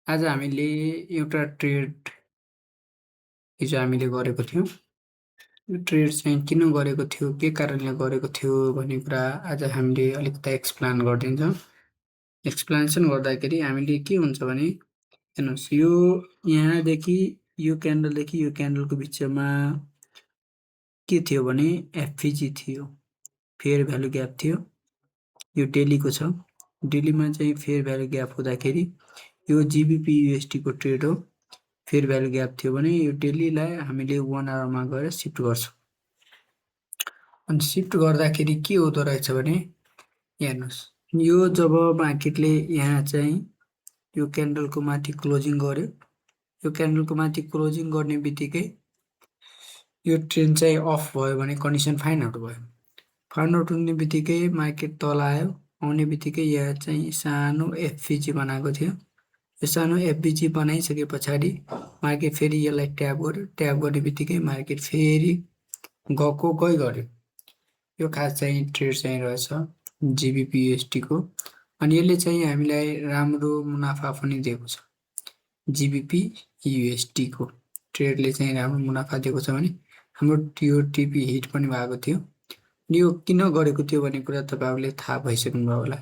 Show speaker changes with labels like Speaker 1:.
Speaker 1: आज हामीले एउटा ट्रेड हिजो हामीले गरेको थियौँ। यो ट्रेड चाहिँ किन गरेको थियो, के कारणले गरेको थियो भन्ने कुरा आज हामीले अलिकति एक्सप्लेन गरिदिन्छौँ। एक्सप्लेनेसन गर्दाखेरि हामीले के हुन्छ भने हेर्नुहोस्, यो यहाँदेखि यो क्यान्डलदेखि यो क्यान्डलको बिचमा के थियो भने एफभिजी थियो, फेयर भ्यालु ग्याप थियो। यो डेलीको छ। डेलीमा चाहिँ फेयर भ्यालु ग्याप हुँदाखेरि यो जीबीपी यूएसडी को ट्रेड हो। फेयर भ्यालु ग्याप थियो भने यो डेलीलाई हामीले 1 आवरमा गएर सिफ्ट गर्छौँ। अनि सिफ्ट गर्दाखेरि के हुँदो रहेछ भने हेर्नुहोस्, यो जब मार्केटले यहाँ चाहिँ यो क्यान्डलको माथि क्लोजिङ गर्यो, यो क्यान्डलको माथि क्लोजिङ गर्ने बित्तिकै यो ट्रेन्ड चाहिँ अफ भयो भने कन्डिसन फाइन आउट भयो। फाइन आउट हुने बित्तिकै मार्केट तल आयो। आउने बित्तिकै यहाँ चाहिँ सानो एफभिजी बनाएको थियो। यो सानो एफभिजी बनाइसके पछाडि मार्केट फेरि यसलाई ट्याप गर्यो। ट्याप गर्ने बित्तिकै मार्केट फेरि गएको गइ गर्यो। यो खास चाहिँ ट्रेड चाहिँ रहेछ जीबीपी यूएसडी को। अनि यसले चाहिँ हामीलाई राम्रो मुनाफा पनि दिएको छ। जीबीपी यूएसडी को ट्रेडले चाहिँ राम्रो मुनाफा दिएको छ भने हाम्रो यो टिपी हिट पनि भएको थियो। यो किन गरेको थियो भन्ने कुरा तपाईहरुले थाहा भइसक्नु भयो होला।